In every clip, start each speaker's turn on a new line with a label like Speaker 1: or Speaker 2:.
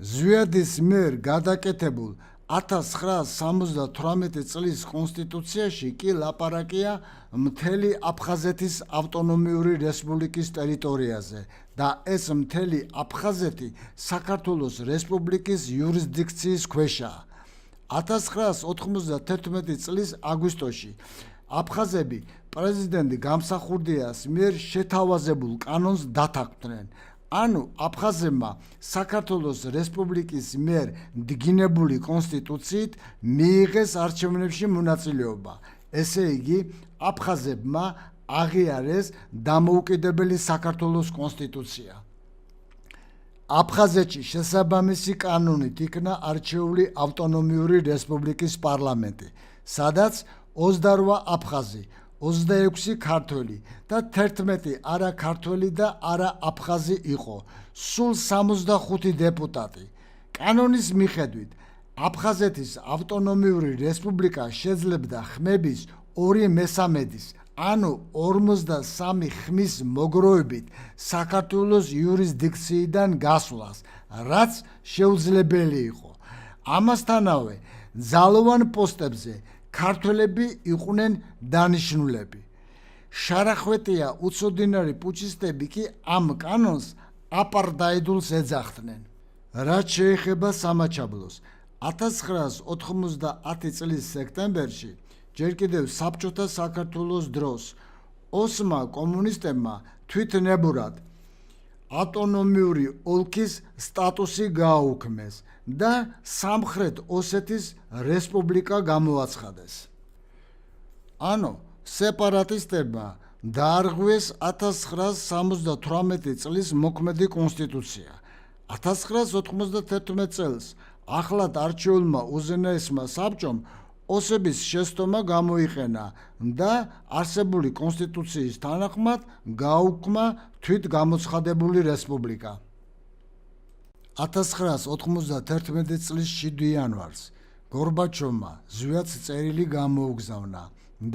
Speaker 1: ზვიადის მიერ გადაკეთებულ 1978 წლის კონსტიტუციაში კი ლაპარაკია მთელი აფხაზეთის ავტონომიური რესპუბლიკის ტერიტორიაზე და ეს მთელი აფხაზეთი საქართველოს რესპუბლიკის იურისდიქციის ქვეშაა. 1991 წლის აგვისტოში აფხაზები პრეზიდენტ გამსახურდიას მიერ შეთავაზებულ კანონს დათანხმდნენ. ანუ აფხაზებმა საქართველოს რესპუბლიკის მიერ დგინებული კონსტიტუციით მიიღეს არჩევნებში მონაწილეობა. ესე იგი, აფხაზებმა აღიარეს დამოუკიდებელი საქართველოს კონსტიტუცია. აფხაზეთში შესაბამისი კანონით იქნა არჩეული ავტონომიური რესპუბლიკის პარლამენტი, სადაც 28 აფხაზი, 26 ქართველი და 11 არაქართველი და არააფხაზი იყო, სულ 65 დეპუტატი. კანონის მიხედვით, აფხაზეთის ავტონომიური რესპუბლიკა შეძლებდა ხმების 2/3, ანუ 53 ხმის მოგროვებით საქართველოს იურისდიქციიდან გასვლას, რაც შეუძლებელი იყო. ამასთანავე, ძალოვან პოსტებზე ქართველები იყვნენ დანიშნულები. შარახვეტია უცოდინარი პუჩისტები კი ამ კანონს აპარტაიდულს ეძახდნენ. რაც შეეხება სამაჩაბლოს, 1990 წლის სექტემბერში, ჯერ კიდევ საბჭოთა საქართველოს დროს, ოსმა კომუნისტებმა თვითნებურად ავტონომიური ოლქის სტატუსი გააუქმეს და სამხრეთ ოსეთის რესპუბლიკა გამოაცხადეს. ანუ სეპარატისტებმა დაარღვიეს 1978 წლის მოქმედი კონსტიტუცია. 1991 წელს ახლად არჩეულმა უზენაესმა საბჭომ ოსების შეცდომა გამოიყენა და არსებული კონსტიტუციის თანახმად გააუქმა თვითგამოცხადებული რესპუბლიკა. 1991 წლის 7 იანვარს გორბაჩოვმა ზვიადს წერილი გამოუგზავნა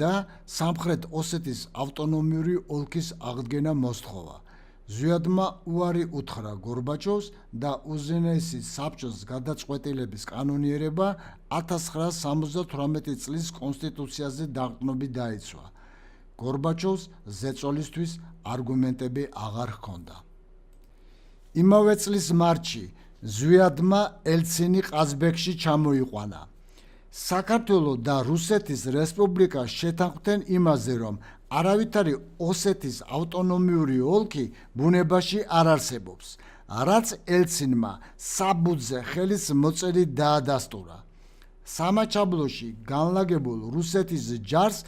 Speaker 1: და სამხრეთ ოსეთის ავტონომიური ოლქის აღდგენა მოსთხოვა. ზვიადმა უარი უთხრა გორბაჩოვს და უზენაესი საბჭოს გადაწყვეტილების კანონიერება 1978 წლის კონსტიტუციაზე დაყრდნობით დაიცვა. გორბაჩოვს ზეწოლისთვის არგუმენტები აღარ ჰქონდა. იმავე წლის მარტში ზვიადმა ელცინი ყაზბეგში ჩამოიყვანა. საქართველო და რუსეთის რესპუბლიკა შეთანხმდნენ იმაზე, რომ არავითარი ოსეთის ავტონომიური ოლქი ბუნებაში არ არსებობს, რაც ელცინმა საბუთზე ხელის მოწერით დაადასტურა. სამაჩაბლოში განლაგებულ რუსეთის ჯარს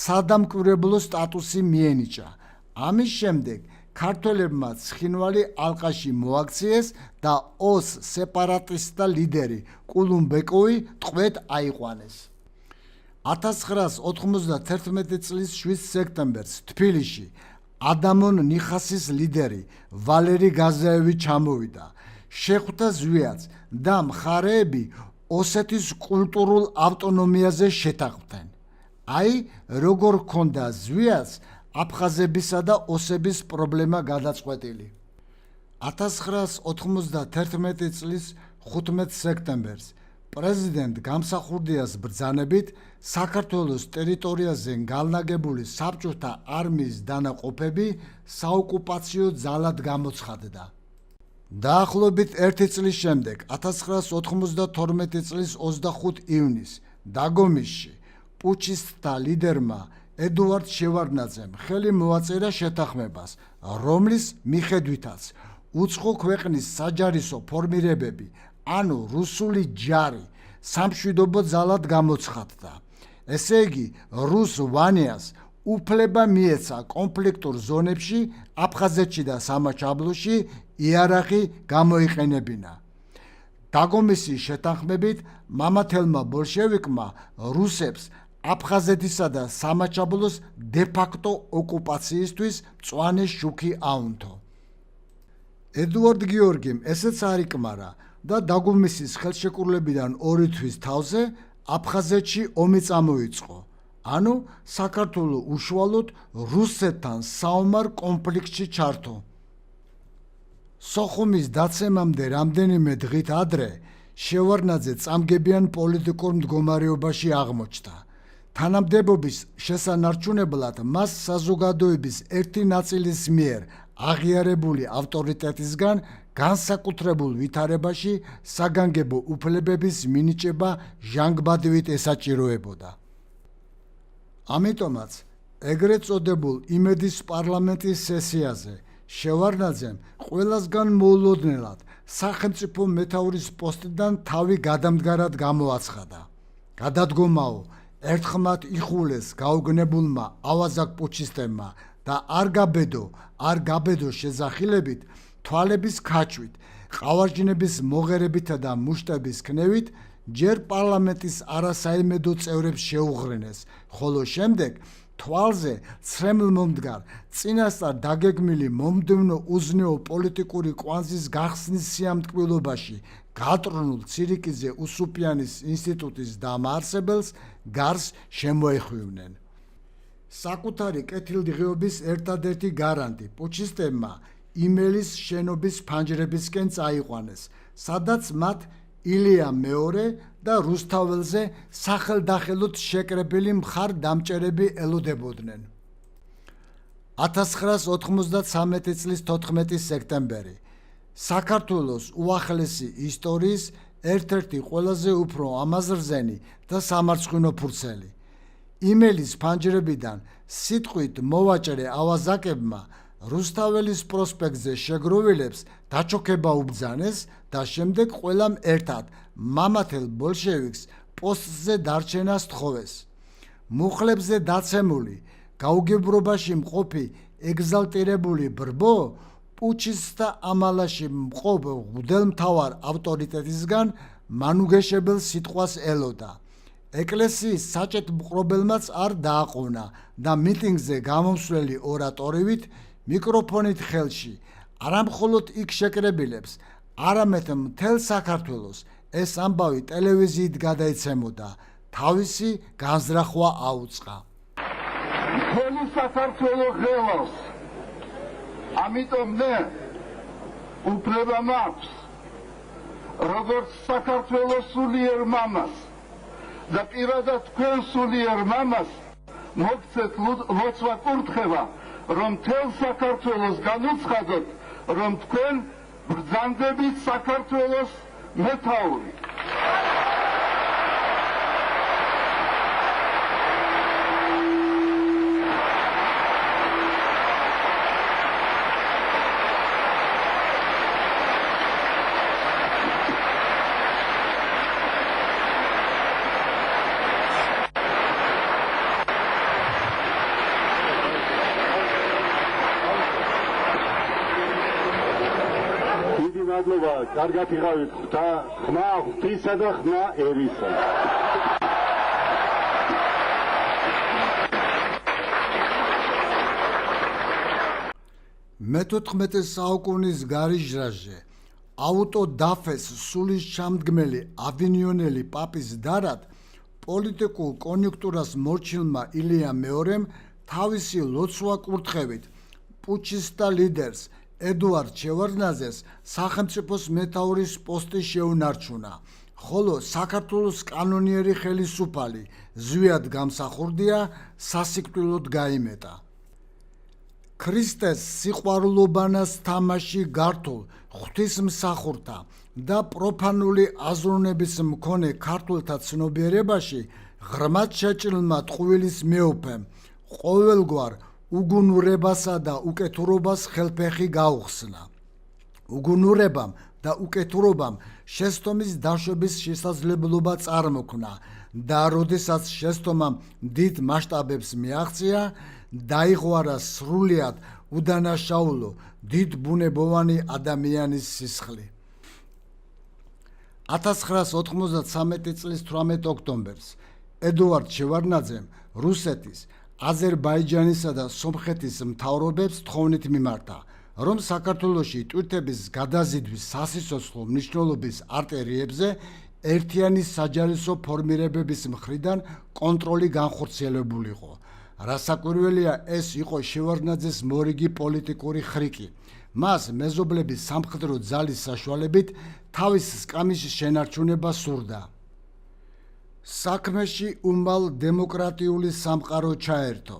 Speaker 1: სადამკვირვებლო სტატუსი მიენიჭა. ამის შემდეგ ქართველებმა ცხინვალი ალყაში მოაქციეს და ოს სეპარატისტთა ლიდერი კულუმბეკოვი ტყვედ აიყვანეს. 1991 წლის 7 სექტემბერს თბილისში ადამონ ნიხასის ლიდერი ვალერი გაზაევი ჩამოვიდა. შეხვდა ზვიადს და მხარეები ოსეთის კულტურულ ავტონომიაზე შეთანხმდნენ. აი, როგორ ჰქონდა ზვიადს აფხაზებისა და ოსების პრობლემა გადაწყვეტილი. 1991 წლის 15 სექტემბერს პრეზიდენტ გამსახურდიას ბრძანებით საქართველოს ტერიტორიაზე განლაგებული საბჭოთა არმიის დანაყოფები საოკუპაციო ძალად გამოცხადდა. დაახლოებით 1 წლის შემდეგ, 1992 წლის 25 ივნისს დაგომისში პუჩისტთა ლიდერმა ედუარდ შევარდნაძემ ხელი მოაწერა შეთანხმებას, რომლის მიხედვითაც უცხო ქვეყნის საჯარისო ფორმირებები, ანუ რუსული ჯარი, სამშვიდობო ძალად გამოცხადდა. ესე იგი, რუს ვანიას უფლება მიეცა კონფლიქტურ ზონებში, აფხაზეთში და სამაჩაბლოში იარაღი გამოიყენებინა. დაგომისის შეთანხმებით მამათელმა ბოლშევიკმა რუსებს აფხაზეთისა და სამაჩაბლოს დე-ფაქტო ოკუპაციისთვის მწვანე შუქი აუნთო. ედუარდ გიორგიმ ესეც არ იკმარა და დაგომისის ხელშეკრულებიდან 2 თვის თავზე აფხაზეთში ომი წამოიწყო. ანუ საქართველო უშუალოდ რუსეთთან საომარ კონფლიქტში ჩართო. სოხუმის დაცემამდე რამდენიმე დღით ადრე შევარდნაძე წამგებიან პოლიტიკურ მდგომარეობაში აღმოჩნდა. თანამდებობის შესანარჩუნებლად მას საზოგადოების ერთი ნაწილის მიერ აღიარებული ავტორიტეტისგან განსაკუთრებულ ვითარებაში საგანგებო უფლებების მინიჭება ჟანგბადივით ესაჭიროებოდა. ამიტომაც ეგრეთ წოდებულ იმედის პარლამენტის სესიაზე შევარდნაძემ ყველასგან მოულოდნელად სახელმწიფო მეთაურის პოსტიდან თავი გადამდგარად გამოაცხადა. გადადგომაო ერთხმად იხულეს გაუგნებულმა ავაზაკ პუჩისტებმა და არ გაბედო შეძახილებით, თვალების ქაჩვით, ყავარჯინების მოღერებითა და მუშტების ქნევით ჯერ პარლამენტის არასაიმედო წევრებს შეუღრინეს, ხოლო შემდეგ თვალზე ცრემლ-მომდგარ, წინასწარ დაგეგმილი მომდევნო უზნეო პოლიტიკური კვანძის გახსნის სიამტკბილობაში გატრონულ ცირიკიძე უსუპიანის ინსტიტუტის დამაარსებელს გარს შემოეხვივნენ. საკუთარი კეთილდღეობის ერთადერთი გარანტი პუჩისტებმა იმელის შენობის ფანჯრებისკენ წაიყვანეს, სადაც მათ ილია მეორე და რუსთაველზე სახელდახელოდ შეკრებილი მხარ-დამჭერები ელოდებოდნენ. 1993 წლის 14 სექტემბერი საქართველოს უახლესი ისტორიის ერთ-ერთი ყველაზე უფრო ამაზრზენი და სამარცხვინო ფურცელი. იმელის ფანჯრებიდან სიტყვით მოვაჭრე ავაზაკებმა რუსთაველის პროსპექტზე შეგროვილებს დაჩოქება უბრძანეს და შემდეგ ყველამ ერთად მამათელ ბოლშევიკს პოსტზე დარჩენას თხოვეს. მუხლებზე დაცემული, გაუგებრობაში მყოფი ეგზალტირებული ბრბო პუჩისტთა ამალაში მყოფ მღვდელმთავარ ავტორიტეტისგან მანუგეშებელ სიტყვას ელოდა. ეკლესიის საჭეთ მყრობელმაც არ დააყოვნა და მიტინგზე გამომსვლელი ორატორივით მიკროფონით ხელში არამხოლოდ იქ შეკრებილებს, არამედ მთელ საქართველოს ეს ამბავი ტელევიზიით გადაიცემოდა, თავისი განზრახვა აუწყა.
Speaker 2: მთელი საქართველო ღელავს, ამიტომ მე უფლება მაქვს, როგორც საქართველოს სულიერ მამას და პირადად თქვენ სულიერ მამას მოგცეთ ლოცვა კურთხევა, რომ მთელ საქართველოს განუცხადოთ, რომ თქვენ ბრძანდებით საქართველოს მეთაური. კარგად იღავით ხმა ღვთისა და ხმა ერისა.
Speaker 1: მე-14 საუკუნის გარიჟრაჟზე აუტოდაფეს სულის ჩამდგმელი ავინიონელი პაპის დარად პოლიტიკურ კონიუნქტურას მორჩილმა ილია მეორემ თავისი ლოცვა კურთხევით პუჩისტთა ლიდერს ედუარდ შევარდნაძეს სახელმწიფოს მეთაურის პოსტი შეუნარჩუნა, ხოლო საქართველოს კანონიერი ხელისუფალი ზვიად გამსახურდია სასიკვდილოდ გაიმეტა. ქრისტეს სიყვარულობანას თამაში გართულ ღვთისმსახურთა და პროფანული აზროვნების მქონე ქართველთა ცნობიერებაში ღრმად შეჭრილმა ტყუილის მეუფემ ყოველგვარ უგუნურებასა და უკეთურობას ხელფეხი გაუხსნა. უგუნურებამ და უკეთურობამ შესტომის დაშვების შესაძლებლობა წარმოქმნა და როდესაც შესტომამ დიდ მასშტაბებს მიაღწია, დაიღვარა სრულიად უდანაშაულო დიდ ბუნებოვანი ადამიანის სისხლი. 1993 წლის 18 ოქტომბერს ედუარდ შევარდნაძემ რუსეთის, აზერბაიჯანისა და სომხეთის მთავრობებს თხოვნით მიმართა, რომ საქართველოში ტვირთების გადაზიდვის სასიცოცხლო მნიშვნელობის არტერიებზე ერთიანი საჯარისო ფორმირებების მხრიდან კონტროლი განხორციელებულიყო. რასაკვირველია, ეს იყო შევარდნაძეს მორიგი პოლიტიკური ხრიკი, მას მეზობლების სამხედრო ძალის საშუალებით თავის სკამის შენარჩუნება სურდა. საქმეში უმალ დემოკრატიული სამყარო ჩაერთო,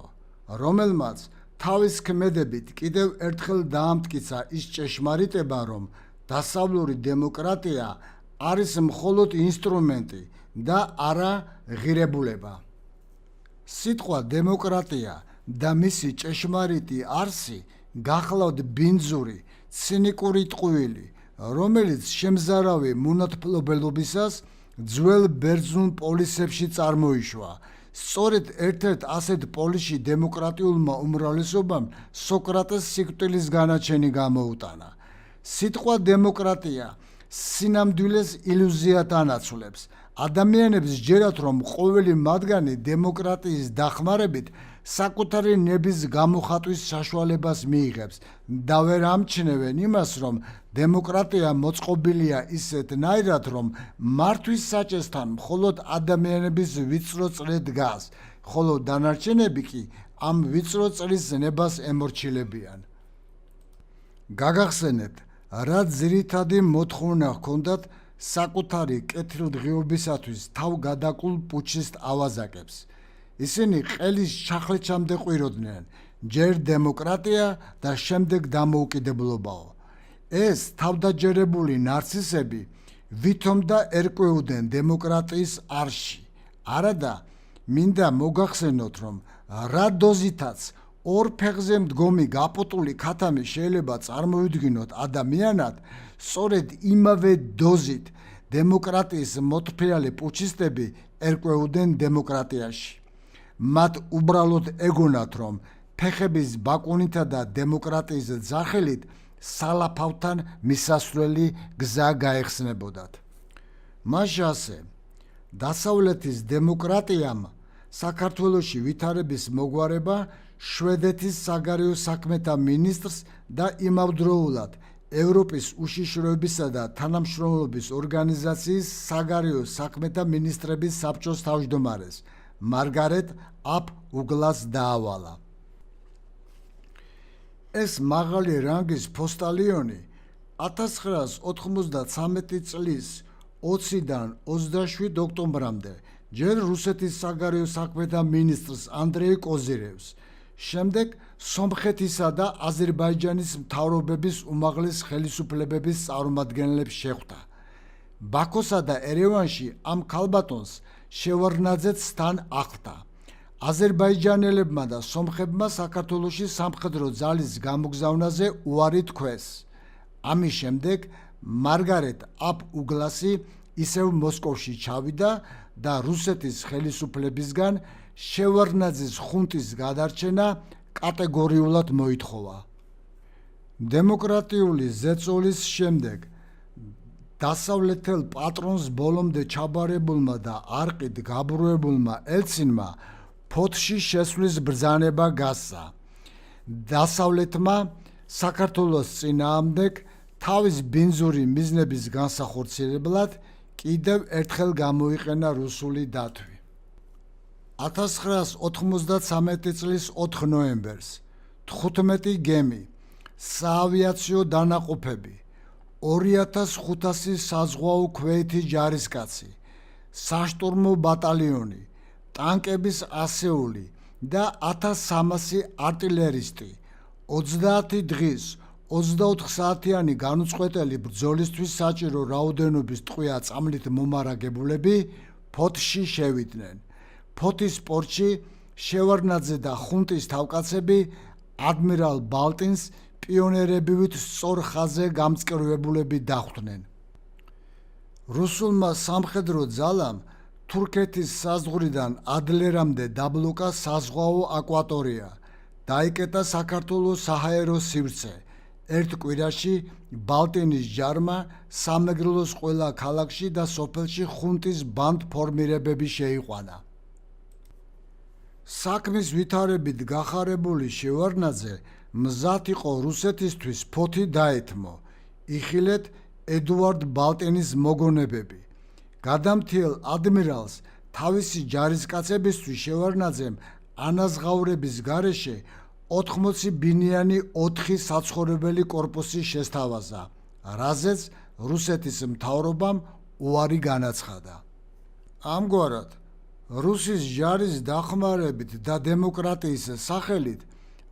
Speaker 1: რომელმაც თავის ქმედებით კიდევ ერთხელ დაამტკიცა ის ჭეშმარიტება, რომ დასავლური დემოკრატია არის მხოლოდ ინსტრუმენტი და არა ღირებულება. სიტყვა დემოკრატია და მისი ჭეშმარიტი არსი გახლავთ ბინძური, ცინიკური ტყუილი, რომელიც შემზარავი მონათმფლობელობისას ძველ ბერძნულ პოლისებში წარმოიშვა. სწორედ ერთ-ერთ ასეთ პოლისში დემოკრატიულმა უმრავლესობამ სოკრატეს სიკვდილის განაჩენი გამოუტანა. სიტყვა დემოკრატია სინამდვილეს ილუზიად ანაცვლებს. ადამიანებს ჯერათ, რომ ყოველი მათგანი დემოკრატიის დახმარებით საკუთარი ნების გამოხატვის საშუალებას მიიღებს და ვერ ამჩნევენ იმას, რომ დემოკრატია მოწყობილია ისეთნაირად, რომ მართვის საჭესთან მხოლოდ ადამიანების ვიწრო წრე დგას, ხოლო დანარჩენები კი ამ ვიწრო წრის ნებას ემორჩილებიან. გაგახსენებთ, რა ძირითადი მოთხოვნა ჰქონდათ საკუთარი კეთილდღეობისათვის თავგადაკულ პუჩისტ ავაზაკებს. ისინი ყელის ჩახლეჩამდე ყვიროდნენ, ჯერ დემოკრატია და შემდეგ დამოუკიდებლობაო. ეს თავდაჯერებული ნარცისები ვითომ და ერკვეოდნენ დემოკრატიის არში. არადა მინდა მოგახსენოთ, რომ რა დოზითაც ორ ფეხზე მდგომი გაპოტული ქათამი შეიძლება წარმოვიდგინოთ ადამიანად, სწორედ იმავე დოზით დემოკრატიის მოთფრიალი პუჩისტები ერკვეოდნენ დემოკრატიაში. მათ უბრალოდ ეგონათ, რომ ფეხების ბაკუნითა და დემოკრატიის ძახილით სალაფავთან მისასვლელი გზა გაეხსნებოდათ. მაშასე, დასავლეთის დემოკრატიამ საქართველოში ვითარების მოგვარება შვედეთის საგარეო საქმეთა მინისტრს და იმავდროულად ევროპის უშიშროებისა და თანამშრომლობის ორგანიზაციის საგარეო საქმეთა მინისტრების საბჭოს თავმჯდომარეს მარგარეტ აპ უგლას დაავალა. ეს მაღალი რანგის ფოსტალიონი 1993 წლის 20-დან 27 ოქტომბრამდე ჯერ რუსეთის საგარეო საქმეთა მინისტრს ანდრეი კოზირევს, შემდეგ სომხეთისა და აზერბაიჯანის მთავრობების უმაღლეს ხელისუფლებების წარმომადგენლებს შეხვდა. ბაქოსა და ერევანში ამ ქალბატონს შევარდნაძეც თან ახლდა. აზერბაიჯანელებმა და სომხებმა საქართველოში სამხედრო ძალის გამოგზავნაზე უარი თქვეს. ამის შემდეგ მარგარეტ აპ უგლასი ისევ მოსკოვში ჩავიდა და რუსეთის ხელისუფლებისგან შევარდნაძის ხუნტის გადარჩენა კატეგორიულად მოითხოვა. დემოკრატიული ზეწოლის შემდეგ დასავლეთელ პატრონს ბოლომდე ჩაბარებულმა და არყით გაბრუებულმა ელცინმა ფოთში შესვლის ბრძანება გასცა. დასავლეთმა საქართველოს წინააღმდეგ თავის ბინძური მიზნების განსახორციელებლად კიდევ ერთხელ გამოიყენა რუსული დათვი. 1993 წლის 4 ნოემბერს 15 გემი, საავიაციო დანაყოფები, 2500 საზღვაო ქვეითი ჯარისკაცი, საშტურმო ბატალიონი, ტანკების ასეული და 1300 артиლერისტი 30 დღის 24 საათიანი განუწყვეტელი ბრძოლისთვის საჭირო რაოდენობის ტყვია წამლით მომარაგებულები ფოთში შევიდნენ. ფოთის პორტში შევარდნაძე და ხუნტის თავკაცები ადმირალ ბალტინს პიონერებივით სწორ ხაზზე გამწკრივებულები დახვდნენ. რუსულმა სამხედრო ძალამ თურქეთის საზღვრიდან ადლერამდე დაბლოკა საზღვაო აკვატორია, დაიკეტა საქართველოს საჰაერო სივრცე. ერთ კვირაში ბალტინის ჯარმა სამეგრელოს ყველა ქალაქში და სოფელში ხუნტის ბანდ ფორმირებები შეიყვანა. საქმის ვითარებით გახარებული შევარდნაძე მზად იყო რუსეთისთვის ფოთი დაეთმო, იხილეთ ედუარდ ბალტინის მოგონებები. გადამთიელ ადმირალს თავისი ჯარისკაცებისთვის შევარდნაძემ ანაზღაურების გარეშე 80 ბინიანი 4 საცხოვრებელი კორპუსი შესთავაზა, რაზეც რუსეთის მთავრობამ უარი განაცხადა. ამგვარად, რუსის ჯარის დახმარებით და დემოკრატიის სახელით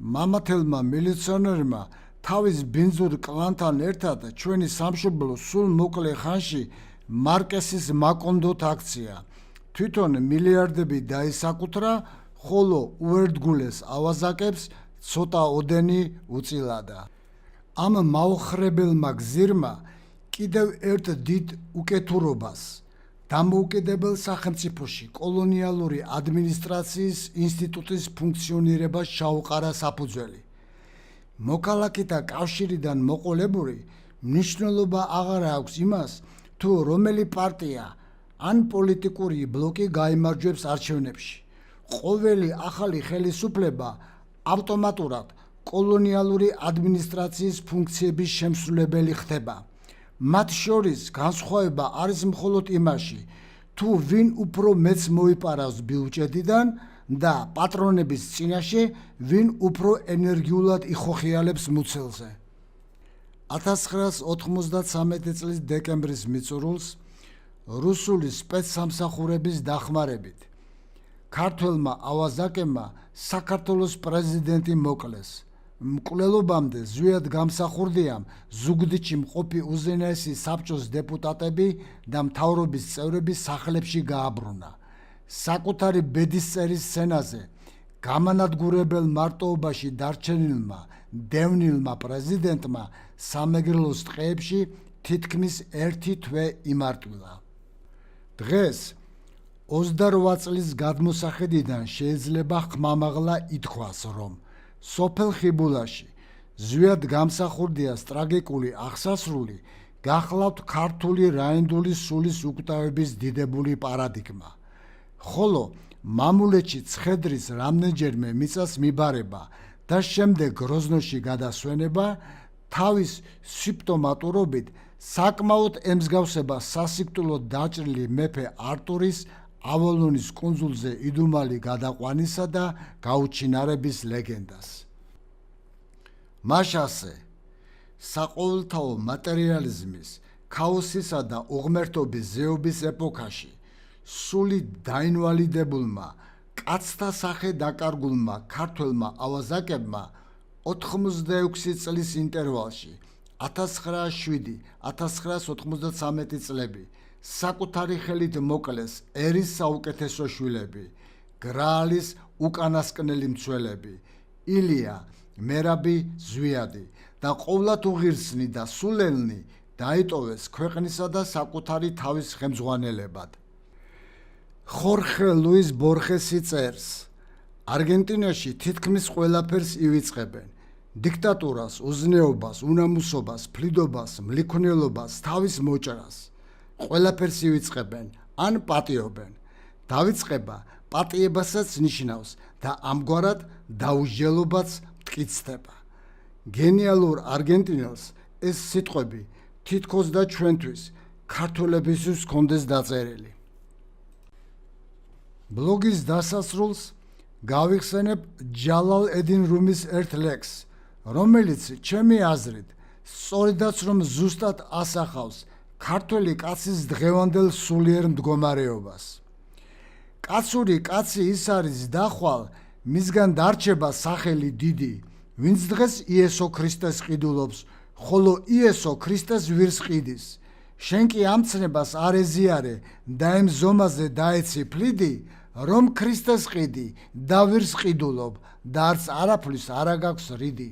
Speaker 1: მამათელმა მილიციონერმა თავის ბინძურ კლანთან ერთად ჩვენი სამშობლო სულ მოკლე ხანში მარკესის მაკონდოთ აქცია. თვითონ მილიარდები დაისაკუთრა, ხოლო უერთგულეს ავაზაკებს ცოტა ოდენი უწილადა. ამ მაოხრებელმა გზირმა კიდევ ერთ დიდ უკეთურობას, დამოუკიდებელ სახელმწიფოში კოლონიალური ადმინისტრაციის ინსტიტუტის ფუნქციონირებას ჩაუყარა საფუძველი. მოქალაქეთა კავშირიდან მოყოლებული მნიშვნელობა აღარ აქვს იმას, თუ რომელი პარტია ან პოლიტიკური ბლოკი გაიმარჯვებს არჩევნებში. ყოველი ახალი ხელისუფლება ავტომატურად კოლონიალური ადმინისტრაციის ფუნქციების შემსრულებელი ხდება. მათ შორის განსხვავება არის მხოლოდ იმაში, თუ ვინ უფრო მეც მოიპარავს ბიუჯეტიდან და პატრონების წინაშე ვინ უფრო ენერგიულად იხოხიალებს მუცელზე. 1993 წლის დეკემბრის მიწურულს რუსული სპეცსამსახურების დახმარებით ქართველმა ავაზაკებმა საქართველოს პრეზიდენტი მოკლეს. მკვლელობამდე ზვიად გამსახურდიამ ზუგდიდში მყოფი უზენაესი საბჭოს დეპუტატები და მთავრობის წევრები სახლებში გააბრუნა. საკუთარი ბედისწერის სცენაზე გამანადგურებელ მარტოობაში დარჩენილმა დევნილმა პრეზიდენტმა სამეგრელოს ტყეებში თითქმის 1 თვე იმარტვილა. დღეს 28 წლის გადმოსახედიდან შეიძლება ხმამაღლა ითქვას, რომ სოფელ ხიბულაში ზვიად გამსახურდიას ტრაგიკული აღსასრული გახლავთ ქართული რაინდული სულის უკვდავების დიდებული პარადიგმა. ხოლო მამულეთში ცხედრის რამდენჯერმე მიწას მიბარება და შემდეგ გროზნოში გადასვენება თავის სიმპტომატურობით საკმაოდ ემსგავსება სასიკვდილოდ დაჭრილი მეფე არტურის ავალონის კუნძულზე იდუმალი გადაყვანისა და გაუჩინარების ლეგენდას. მაშასე საყოველთაო მატერიალიზმის, ქაოსისა და უღმერთობის ზეობის ეპოქაში სული დაინვალიდებულმა, კაცთა სახე დაკარგულმა ქართველმა ავაზაკებმა 86 წლის ინტერვალში 1907-1993 წლები საკუთარი ხელით მოკლეს ერის საუკეთესო შვილები, გრაალის უკანასკნელი მცველები, ილია, მერაბი, ზვიადი და ყოვლად უღირსნი და სულელნი დაიტოვეს ქვეყნისა და საკუთარი თავის ხელმძღვანელებად. ხორხე ლუის ბორხესი წერს, არგენტინაში თითქმის ყველაფერს ივიწყებენ. დიქტატურას, უზნეობას, უნამუსობას, ფლიდობას, მლიქვნელობას, თავის მოჭრას. ყველაფერს ივიწყებენ, ან პატიობენ. დავიწყება პატიებასაც ნიშნავს და ამგვარად დაუსჯელობაც მტკიცდება. გენიალურ არგენტინელს ეს სიტყვები თითქოს და ჩვენთვის ქართველებისთვის ჰქონდეს დაწერილი. ბლოგის დასასრულს გავიხსენებ ჯალალ ედინ რუმის ერთ ლექსს, რომელიც ჩემი აზრით სწორედაც რომ ზუსტად ასახავს ქართველი კაცის დღევანდელ სულიერ მდგომარეობას. კაცური კაცი ის არის დახვალ, მისგან დარჩება სახელი დიდი, ვინც დღეს იესო ქრისტეს ყიდულობს, ხოლო იესო ქრისტეს ვირს ყიდის. შენ კი ამცნებას არ ეზიარე და იმ ზომაზე დაეცი ფლიდი, რომ ქრისტეს ყიდი და ვირს ყიდულობ და არც არაფრის არ აგაქვს რიდი.